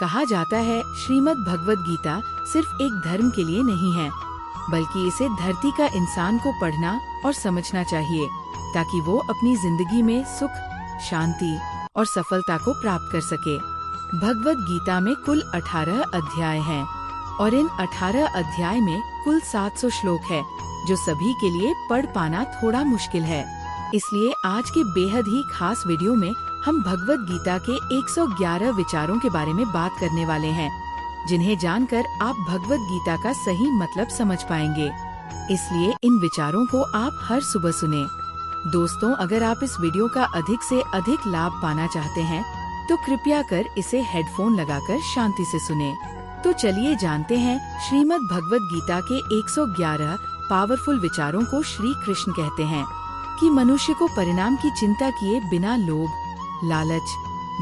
कहा जाता है श्रीमद् भगवद गीता सिर्फ एक धर्म के लिए नहीं है, बल्कि इसे धरती का इंसान को पढ़ना और समझना चाहिए ताकि वो अपनी जिंदगी में सुख, शांति और सफलता को प्राप्त कर सके। भगवद गीता में कुल 18 अध्याय हैं और इन 18 अध्याय में कुल 700 श्लोक है, जो सभी के लिए पढ़ पाना थोड़ा मुश्किल है। इसलिए आज के बेहद ही खास वीडियो में हम भगवद गीता के 111 विचारों के बारे में बात करने वाले हैं, जिन्हें जानकर आप भगवद गीता का सही मतलब समझ पाएंगे। इसलिए इन विचारों को आप हर सुबह सुने। दोस्तों, अगर आप इस वीडियो का अधिक से अधिक लाभ पाना चाहते हैं तो कृपया कर इसे हेडफोन लगाकर शांति से सुने। तो चलिए जानते हैं श्रीमद् भगवद गीता के 111 पावरफुल विचारों को। श्री कृष्ण कहते हैं कि मनुष्य को परिणाम की चिंता किए बिना लोभ, लालच,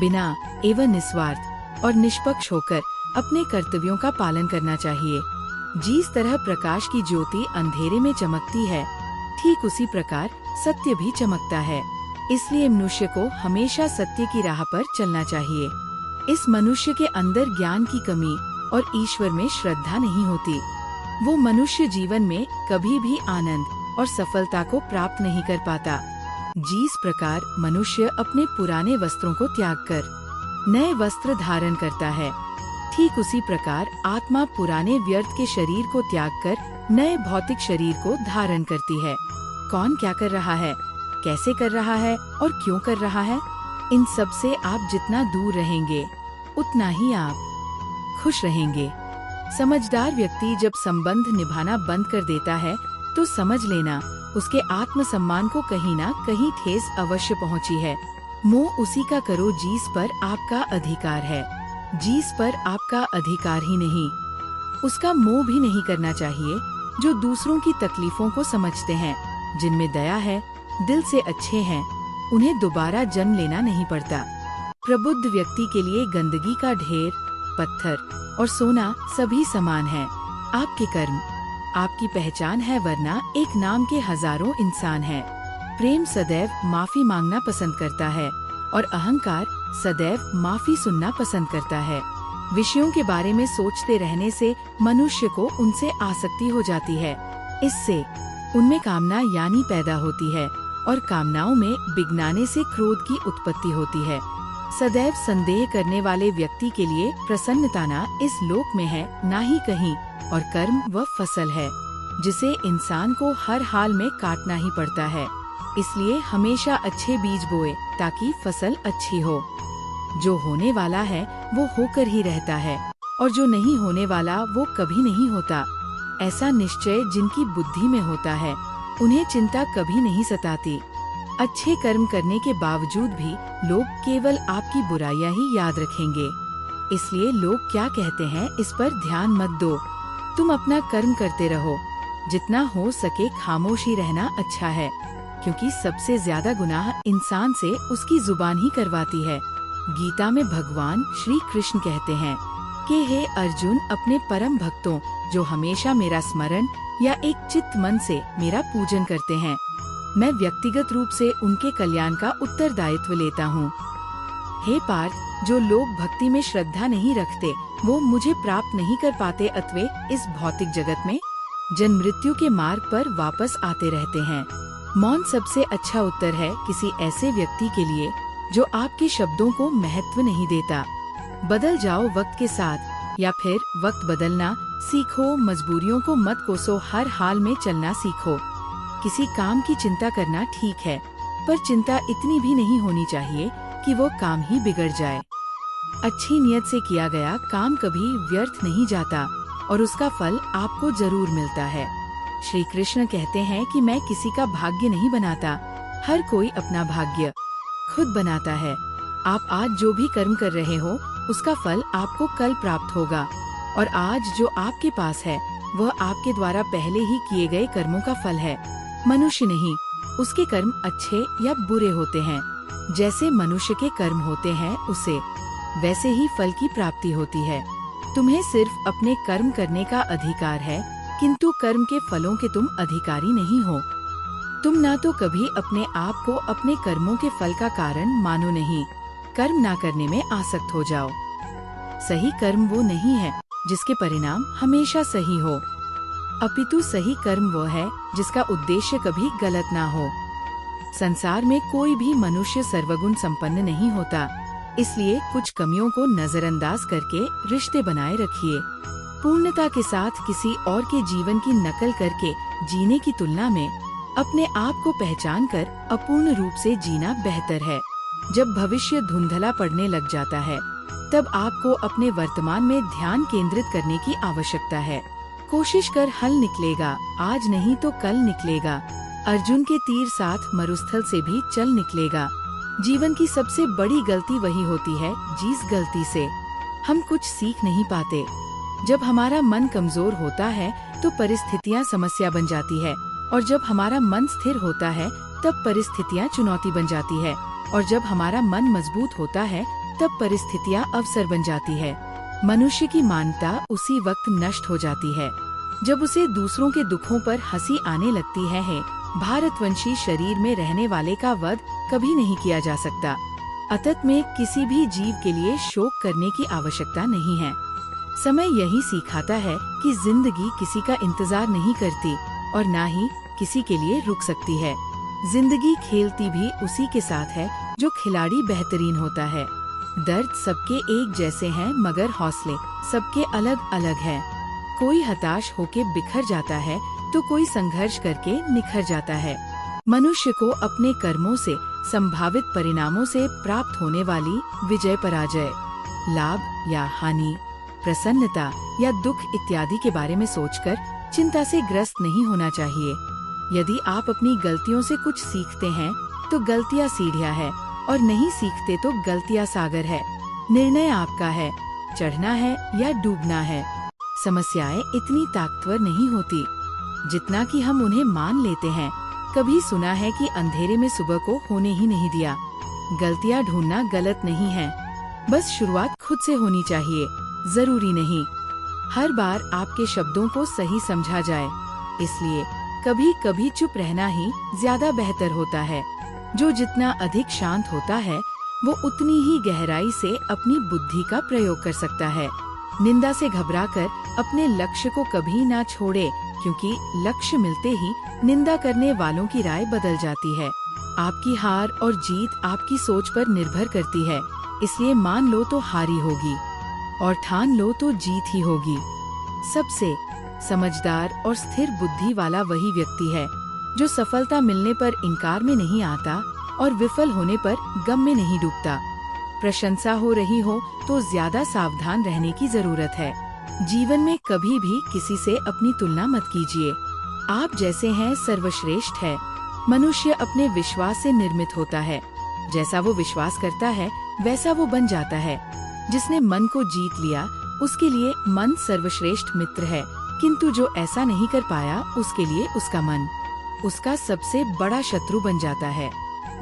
बिना एवं निस्वार्थ और निष्पक्ष होकर अपने कर्तव्यों का पालन करना चाहिए। जिस तरह प्रकाश की ज्योति अंधेरे में चमकती है, ठीक उसी प्रकार सत्य भी चमकता है। इसलिए मनुष्य को हमेशा सत्य की राह पर चलना चाहिए। इस मनुष्य के अंदर ज्ञान की कमी और ईश्वर में श्रद्धा नहीं होती। वो मनुष्य जीवन में कभी भी आनंद और सफलता को प्राप्त नहीं कर पाता। जिस प्रकार मनुष्य अपने पुराने वस्त्रों को त्याग कर नए वस्त्र धारण करता है, ठीक उसी प्रकार आत्मा पुराने व्यर्थ के शरीर को त्याग कर नए भौतिक शरीर को धारण करती है। कौन क्या कर रहा है, कैसे कर रहा है और क्यों कर रहा है, इन सब से आप जितना दूर रहेंगे उतना ही आप खुश रहेंगे। समझदार व्यक्ति जब संबंध निभाना बंद कर देता है तो समझ लेना उसके आत्मसम्मान को कहीं ना कहीं ठेस अवश्य पहुंची है। मोह उसी का करो जिस पर आपका अधिकार है, जिस पर आपका अधिकार ही नहीं। उसका मोह भी नहीं करना चाहिए जो दूसरों की तकलीफों को समझते हैं, जिनमें दया है, दिल से अच्छे हैं, उन्हें दोबारा जन्म लेना नहीं पड़ता। प्रबुद्ध व्यक्ति के लिए गंदगी का ढेर, पत्थर और सोना सभी समान है। आपके कर्म आपकी पहचान है, वरना एक नाम के हजारों इंसान हैं। प्रेम सदैव माफी मांगना पसंद करता है और अहंकार सदैव माफी सुनना पसंद करता है। विषयों के बारे में सोचते रहने से मनुष्य को उनसे आसक्ति हो जाती है। इससे उनमें कामना यानी पैदा होती है और कामनाओं में बिगनाने से क्रोध की उत्पत्ति होती है। सदैव संदेह करने वाले व्यक्ति के लिए प्रसन्नता ना इस लोक में है, ना ही कहीं, और कर्म वह फसल है जिसे इंसान को हर हाल में काटना ही पड़ता है। इसलिए हमेशा अच्छे बीज बोए ताकि फसल अच्छी हो। जो होने वाला है वो होकर ही रहता है और जो नहीं होने वाला वो कभी नहीं होता। ऐसा निश्चय जिनकी बुद्धि में होता है उन्हें चिंता कभी नहीं सताती। अच्छे कर्म करने के बावजूद भी लोग केवल आपकी बुराइयां ही याद रखेंगे। इसलिए लोग क्या कहते हैं इस पर ध्यान मत दो। तुम अपना कर्म करते रहो। जितना हो सके खामोश ही रहना अच्छा है, क्योंकि सबसे ज्यादा गुनाह इंसान से उसकी जुबान ही करवाती है। गीता में भगवान श्री कृष्ण कहते हैं कि हे अर्जुन, अपने परम भक्तों जो हमेशा मेरा स्मरण या एक चित्त मन से मेरा पूजन करते हैं, मैं व्यक्तिगत रूप से उनके कल्याण का उत्तरदायित्व लेता हूँ। हे पार्थ, जो लोग भक्ति में श्रद्धा नहीं रखते वो मुझे प्राप्त नहीं कर पाते, अथवा इस भौतिक जगत में जन्म मृत्यु के मार्ग पर वापस आते रहते हैं। मौन सबसे अच्छा उत्तर है किसी ऐसे व्यक्ति के लिए जो आपके शब्दों को महत्व नहीं देता। बदल जाओ वक्त के साथ या फिर वक्त बदलना सीखो। मजबूरियों को मत कोसो, हर हाल में चलना सीखो। किसी काम की चिंता करना ठीक है, पर चिंता इतनी भी नहीं होनी चाहिए कि वो काम ही बिगड़ जाए। अच्छी नियत से किया गया काम कभी व्यर्थ नहीं जाता और उसका फल आपको जरूर मिलता है। श्री कृष्ण कहते हैं कि मैं किसी का भाग्य नहीं बनाता, हर कोई अपना भाग्य खुद बनाता है। आप आज जो भी कर्म कर रहे हो उसका फल आपको कल प्राप्त होगा, और आज जो आपके पास है वह आपके द्वारा पहले ही किए गए कर्मों का फल है। मनुष्य नहीं, उसके कर्म अच्छे या बुरे होते हैं। जैसे मनुष्य के कर्म होते हैं उसे वैसे ही फल की प्राप्ति होती है। तुम्हें सिर्फ अपने कर्म करने का अधिकार है, किंतु कर्म के फलों के तुम अधिकारी नहीं हो। तुम ना तो कभी अपने आप को अपने कर्मों के फल का कारण मानो नहीं, कर्म ना करने में आसक्त हो जाओ। सही कर्म वो नहीं है जिसके परिणाम हमेशा सही हो, अपितु सही कर्म वो है जिसका उद्देश्य कभी गलत ना हो। संसार में कोई भी मनुष्य सर्वगुण संपन्न नहीं होता, इसलिए कुछ कमियों को नजरअंदाज करके रिश्ते बनाए रखिए। पूर्णता के साथ किसी और के जीवन की नकल करके जीने की तुलना में अपने आप को पहचान कर अपूर्ण रूप से जीना बेहतर है। जब भविष्य धुंधला पड़ने लग जाता है, तब आपको अपने वर्तमान में ध्यान केंद्रित करने की आवश्यकता है। कोशिश कर हल निकलेगा, आज नहीं तो कल निकलेगा। अर्जुन के तीर साथ मरुस्थल से भी चल निकलेगा। जीवन की सबसे बड़ी गलती वही होती है जिस गलती से हम कुछ सीख नहीं पाते। जब हमारा मन कमजोर होता है तो परिस्थितियाँ समस्या बन जाती है, और जब हमारा मन स्थिर होता है तब परिस्थितियाँ चुनौती बन जाती है, और जब हमारा मन मजबूत होता है तब परिस्थितियाँ अवसर बन जाती है। मनुष्य की मानवता उसी वक्त नष्ट हो जाती है जब उसे दूसरों के दुखों पर हंसी आने लगती है। भारतवंशी शरीर में रहने वाले का वध कभी नहीं किया जा सकता। अतत में किसी भी जीव के लिए शोक करने की आवश्यकता नहीं है। समय यही सिखाता है कि जिंदगी किसी का इंतजार नहीं करती और न ही किसी के लिए रुक सकती है। जिंदगी खेलती भी उसी के साथ है जो खिलाड़ी बेहतरीन होता है। दर्द सबके एक जैसे हैं, मगर हौसले सबके अलग अलग हैं। कोई हताश होके बिखर जाता है तो कोई संघर्ष करके निखर जाता है। मनुष्य को अपने कर्मों से संभावित परिणामों से प्राप्त होने वाली विजय पराजय, लाभ या हानि, प्रसन्नता या दुख इत्यादि के बारे में सोचकर चिंता से ग्रस्त नहीं होना चाहिए। यदि आप अपनी गलतियों से कुछ सीखते हैं तो गलतियाँ सीढ़ियाँ है, और नहीं सीखते तो गलतियाँ सागर है। निर्णय आपका है, चढ़ना है या डूबना है। समस्याएं इतनी ताकतवर नहीं होती जितना कि हम उन्हें मान लेते हैं। कभी सुना है कि अंधेरे में सुबह को होने ही नहीं दिया। गलतियाँ ढूंढना गलत नहीं है, बस शुरुआत खुद से होनी चाहिए, जरूरी नहीं हर बार आपके शब्दों को सही समझा जाए। इसलिए कभी कभी चुप रहना ही ज्यादा बेहतर होता है। जो जितना अधिक शांत होता है वो उतनी ही गहराई से अपनी बुद्धि का प्रयोग कर सकता है। निंदा से घबराकर अपने लक्ष्य को कभी ना छोड़े, क्योंकि लक्ष्य मिलते ही निंदा करने वालों की राय बदल जाती है। आपकी हार और जीत आपकी सोच पर निर्भर करती है, इसलिए मान लो तो हारी होगी और ठान लो तो जीत ही होगी। सबसे समझदार और स्थिर बुद्धि वाला वही व्यक्ति है जो सफलता मिलने पर इनकार में नहीं आता और विफल होने पर गम में नहीं डूबता। प्रशंसा हो रही हो तो ज्यादा सावधान रहने की जरूरत है। जीवन में कभी भी किसी से अपनी तुलना मत कीजिए। आप जैसे हैं सर्वश्रेष्ठ है। मनुष्य अपने विश्वास से निर्मित होता है। जैसा वो विश्वास करता है वैसा वो बन जाता है। जिसने मन को जीत लिया उसके लिए मन सर्वश्रेष्ठ मित्र है, किंतु जो ऐसा नहीं कर पाया उसके लिए उसका मन उसका सबसे बड़ा शत्रु बन जाता है।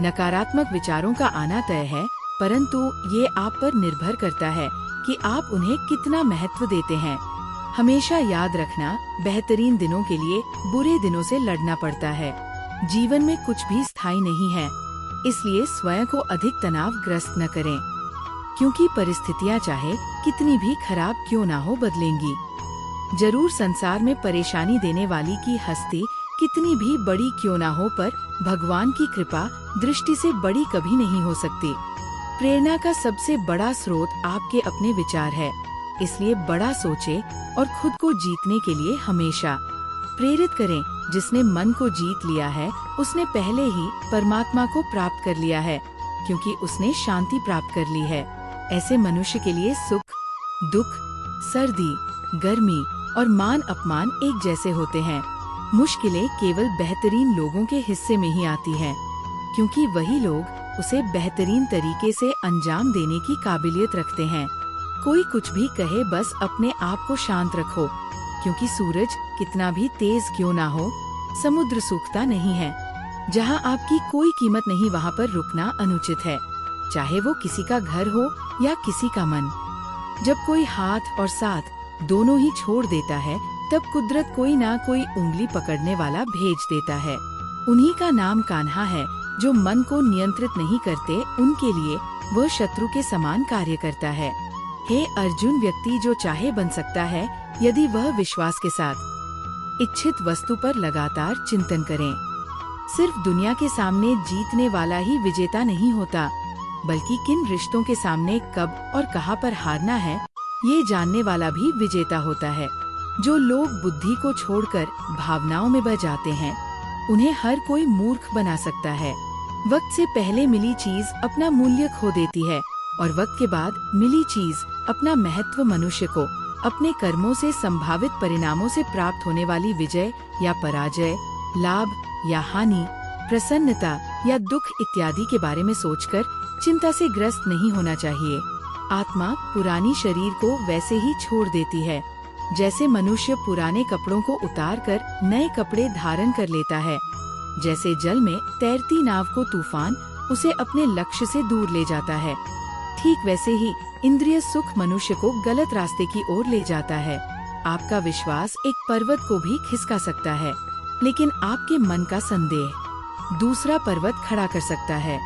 नकारात्मक विचारों का आना तय है, परंतु ये आप पर निर्भर करता है कि आप उन्हें कितना महत्व देते हैं। हमेशा याद रखना, बेहतरीन दिनों के लिए बुरे दिनों से लड़ना पड़ता है। जीवन में कुछ भी स्थायी नहीं है, इसलिए स्वयं को अधिक तनावग्रस्त न करें, क्योंकि परिस्थितियां चाहे कितनी भी खराब क्यों ना हो बदलेंगी। जरूर संसार में परेशानी देने वाली की हस्ती कितनी भी बड़ी क्यों ना हो, पर भगवान की कृपा दृष्टि से बड़ी कभी नहीं हो सकती। प्रेरणा का सबसे बड़ा स्रोत आपके अपने विचार है, इसलिए बड़ा सोचें और खुद को जीतने के लिए हमेशा प्रेरित करें। जिसने मन को जीत लिया है उसने पहले ही परमात्मा को प्राप्त कर लिया है, क्योंकि उसने शांति प्राप्त कर ली है। ऐसे मनुष्य के लिए सुख, दुख, सर्दी, गर्मी और मान अपमान एक जैसे होते हैं। मुश्किलें केवल बेहतरीन लोगों के हिस्से में ही आती हैं, क्योंकि वही लोग उसे बेहतरीन तरीके से अंजाम देने की काबिलियत रखते हैं। कोई कुछ भी कहे, बस अपने आप को शांत रखो, क्योंकि सूरज कितना भी तेज क्यों ना हो, समुद्र सूखता नहीं है। जहाँ आपकी कोई कीमत नहीं वहाँ पर रुकना अनुचित है, चाहे वो किसी का घर हो या किसी का मन। जब कोई हाथ और साथ दोनों ही छोड़ देता है, तब कुदरत कोई ना कोई उंगली पकड़ने वाला भेज देता है। उन्हीं का नाम कान्हा है। जो मन को नियंत्रित नहीं करते, उनके लिए वह शत्रु के समान कार्य करता है। हे अर्जुन, व्यक्ति जो चाहे बन सकता है यदि वह विश्वास के साथ इच्छित वस्तु पर लगातार चिंतन करें। सिर्फ दुनिया के सामने जीतने वाला ही विजेता नहीं होता, बल्कि किन रिश्तों के सामने कब और कहां पर हारना है ये जानने वाला भी विजेता होता है। जो लोग बुद्धि को छोड़कर भावनाओं में बह जाते हैं, उन्हें हर कोई मूर्ख बना सकता है। वक्त से पहले मिली चीज अपना मूल्य खो देती है और वक्त के बाद मिली चीज अपना महत्व मनुष्य को अपने कर्मों से संभावित परिणामों से प्राप्त होने वाली विजय या पराजय, लाभ या हानि, प्रसन्नता या दुख इत्यादि के बारे में सोचकर चिंता से ग्रस्त नहीं होना चाहिए। आत्मा पुरानी शरीर को वैसे ही छोड़ देती है जैसे मनुष्य पुराने कपड़ों को उतारकर नए कपड़े धारण कर लेता है। जैसे जल में तैरती नाव को तूफान उसे अपने लक्ष्य से दूर ले जाता है, ठीक वैसे ही इंद्रिय सुख मनुष्य को गलत रास्ते की ओर ले जाता है। आपका विश्वास एक पर्वत को भी खिसका सकता है, लेकिन आपके मन का संदेह दूसरा पर्वत खड़ा कर सकता है।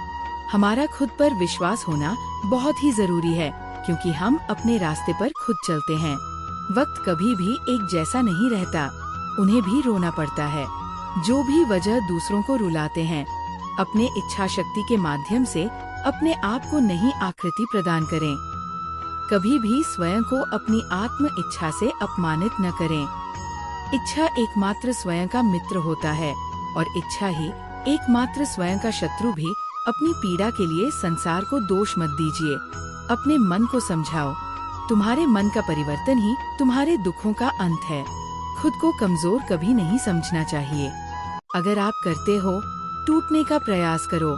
हमारा खुद पर विश्वास होना बहुत ही जरूरी है, क्योंकि हम अपने रास्ते पर खुद चलते हैं। वक्त कभी भी एक जैसा नहीं रहता, उन्हें भी रोना पड़ता है। जो भी वजह दूसरों को रुलाते हैं, अपने इच्छा शक्ति के माध्यम से अपने आप को नई आकृति प्रदान करें। कभी भी स्वयं को अपनी आत्म इच्छा से अपमानित न करें। इच्छा एकमात्र स्वयं का मित्र होता है और इच्छा ही एकमात्र स्वयं का शत्रु भी। अपनी पीड़ा के लिए संसार को दोष मत दीजिए, अपने मन को समझाओ। तुम्हारे मन का परिवर्तन ही तुम्हारे दुखों का अंत है। खुद को कमजोर कभी नहीं समझना चाहिए। अगर आप करते हो, टूटने का प्रयास करो।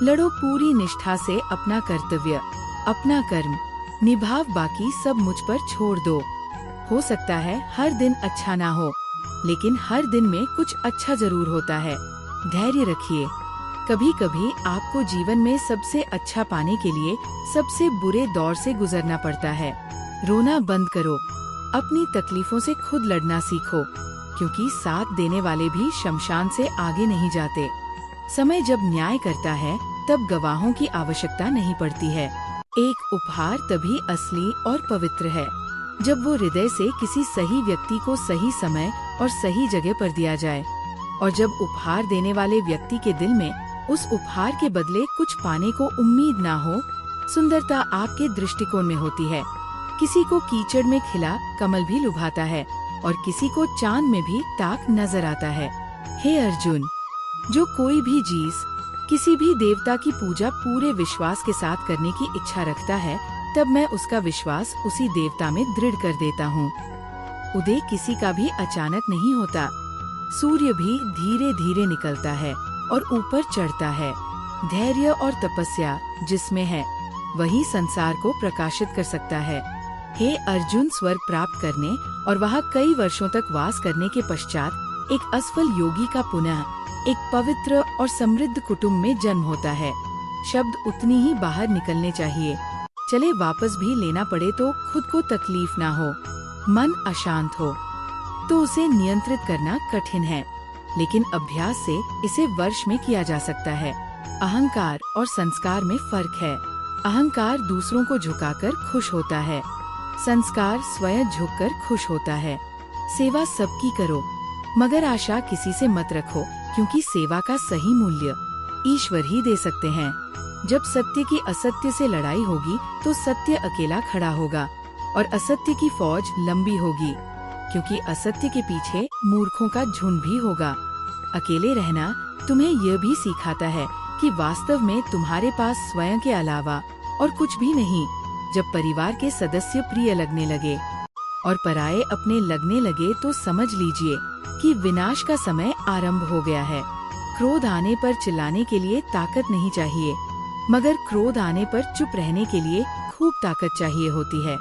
लड़ो पूरी निष्ठा से अपना कर्तव्य, अपना कर्म निभाव, बाकी सब मुझ पर छोड़ दो। हो सकता है हर दिन अच्छा ना हो, लेकिन हर दिन में कुछ अच्छा जरूर होता है। धैर्य रखिए। कभी कभी आपको जीवन में सबसे अच्छा पाने के लिए सबसे बुरे दौर से गुजरना पड़ता है। रोना बंद करो, अपनी तकलीफों से खुद लड़ना सीखो, क्योंकि साथ देने वाले भी शमशान से आगे नहीं जाते। समय जब न्याय करता है तब गवाहों की आवश्यकता नहीं पड़ती है। एक उपहार तभी असली और पवित्र है जब वो हृदय से किसी सही व्यक्ति को सही समय और सही जगह पर दिया जाए, और जब उपहार देने वाले व्यक्ति के दिल में उस उपहार के बदले कुछ पाने को उम्मीद ना हो। सुंदरता आपके दृष्टिकोण में होती है। किसी को कीचड़ में खिला कमल भी लुभाता है और किसी को चांद में भी ताक नजर आता है। हे अर्जुन, जो कोई भी जीव किसी भी देवता की पूजा पूरे विश्वास के साथ करने की इच्छा रखता है, तब मैं उसका विश्वास उसी देवता में दृढ़ कर देता हूँ। उदय किसी का भी अचानक नहीं होता। सूर्य भी धीरे धीरे निकलता है और ऊपर चढ़ता है। धैर्य और तपस्या जिसमें है, वही संसार को प्रकाशित कर सकता है। हे अर्जुन, स्वर्ग प्राप्त करने और वहाँ कई वर्षों तक वास करने के पश्चात एक असफल योगी का पुनः एक पवित्र और समृद्ध कुटुंब में जन्म होता है। शब्द उतनी ही बाहर निकलने चाहिए, चले वापस भी लेना पड़े तो खुद को तकलीफ ना हो। मन अशांत हो तो उसे नियंत्रित करना कठिन है, लेकिन अभ्यास से इसे वर्ष में किया जा सकता है। अहंकार और संस्कार में फर्क है। अहंकार दूसरों को झुकाकर खुश होता है, संस्कार स्वयं झुककर खुश होता है। सेवा सबकी करो, मगर आशा किसी से मत रखो, क्योंकि सेवा का सही मूल्य ईश्वर ही दे सकते हैं। जब सत्य की असत्य से लड़ाई होगी तो सत्य अकेला खड़ा होगा और असत्य की फौज लंबी होगी, क्योंकि असत्य के पीछे मूर्खों का झुंड भी होगा। अकेले रहना तुम्हें यह भी सिखाता है कि वास्तव में तुम्हारे पास स्वयं के अलावा और कुछ भी नहीं। जब परिवार के सदस्य प्रिय लगने लगे और पराये अपने लगने लगे तो समझ लीजिए कि विनाश का समय आरंभ हो गया है। क्रोध आने पर चिल्लाने के लिए ताकत नहीं चाहिए, मगर क्रोध आने पर चुप रहने के लिए खूब ताकत चाहिए होती है।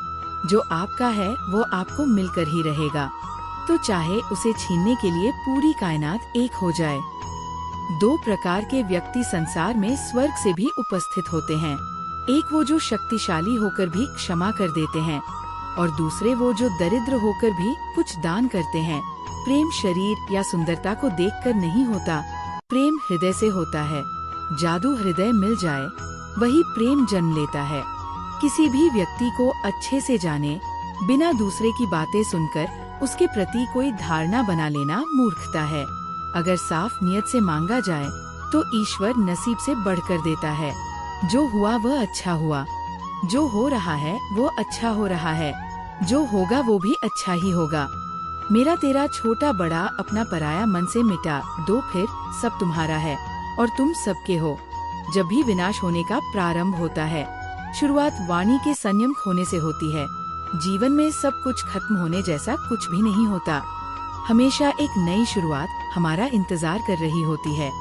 जो आपका है वो आपको मिलकर ही रहेगा, तो चाहे उसे छीनने के लिए पूरी कायनात एक हो जाए। दो प्रकार के व्यक्ति संसार में स्वर्ग से भी उपस्थित होते हैं। एक वो जो शक्तिशाली होकर भी क्षमा कर देते हैं, और दूसरे वो जो दरिद्र होकर भी कुछ दान करते हैं। प्रेम शरीर या सुंदरता को देखकर नहीं होता, प्रेम हृदय से होता है। जादू हृदय मिल जाए, वही प्रेम जन्म लेता है। किसी भी व्यक्ति को अच्छे से जाने बिना दूसरे की बातें सुनकर उसके प्रति कोई धारणा बना लेना मूर्खता है। अगर साफ नियत से मांगा जाए तो ईश्वर नसीब से बढ़कर देता है। जो हुआ वह अच्छा हुआ, जो हो रहा है वो अच्छा हो रहा है, जो होगा वो भी अच्छा ही होगा। मेरा तेरा छोटा बड़ा अपना पराया मन से मिटा दो, फिर सब तुम्हारा है और तुम सबके हो। जब भी विनाश होने का प्रारंभ होता है, शुरुआत वाणी के संयम खोने से होती है। जीवन में सब कुछ खत्म होने जैसा कुछ भी नहीं होता। हमेशा एक नई शुरुआत हमारा इंतजार कर रही होती है।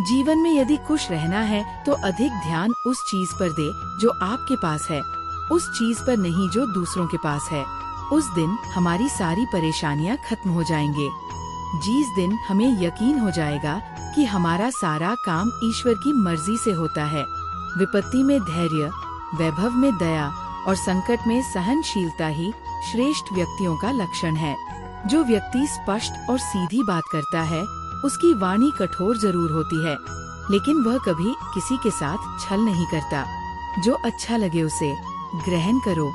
जीवन में यदि खुश रहना है तो अधिक ध्यान उस चीज पर दे जो आपके पास है, उस चीज पर नहीं जो दूसरों के पास है। उस दिन हमारी सारी परेशानियां खत्म हो जाएंगे। जिस दिन हमें यकीन हो जाएगा कि हमारा सारा काम ईश्वर की मर्जी से होता है। विपत्ति में धैर्य, वैभव में दया और संकट में सहनशीलता ही श्रेष्ठ व्यक्तियों का लक्षण है। जो व्यक्ति स्पष्ट और सीधी बात करता है उसकी वाणी कठोर जरूर होती है, लेकिन वह कभी किसी के साथ छल नहीं करता। जो अच्छा लगे उसे ग्रहण करो,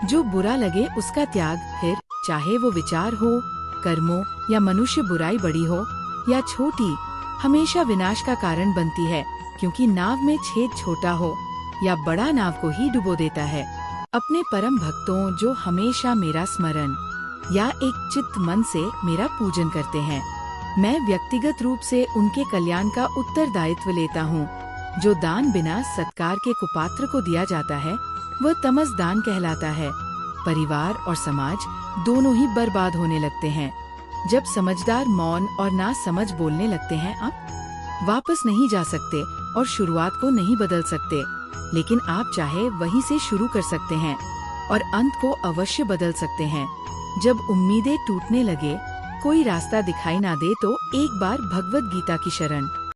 जो बुरा लगे उसका त्याग। फिर चाहे वो विचार हो, कर्मों या मनुष्य बुराई बड़ी हो या छोटी, हमेशा विनाश का कारण बनती है, क्योंकि नाव में छेद छोटा हो या बड़ा नाव को ही डुबो देता है। अपने परम भक्तों जो हमेशा मेरा स्मरण या एक चित्त मन से मेरा पूजन करते हैं, मैं व्यक्तिगत रूप से उनके कल्याण का उत्तरदायित्व लेता हूँ। जो दान बिना सत्कार के कुपात्र को दिया जाता है वह तमस दान कहलाता है। परिवार और समाज दोनों ही बर्बाद होने लगते हैं जब समझदार मौन और ना समझ बोलने लगते हैं। आप वापस नहीं जा सकते और शुरुआत को नहीं बदल सकते, लेकिन आप चाहे वहीं से शुरू कर सकते हैं और अंत को अवश्य बदल सकते हैं। जब उम्मीदें टूटने लगे, कोई रास्ता दिखाई ना दे तो एक बार भगवद गीता की शरण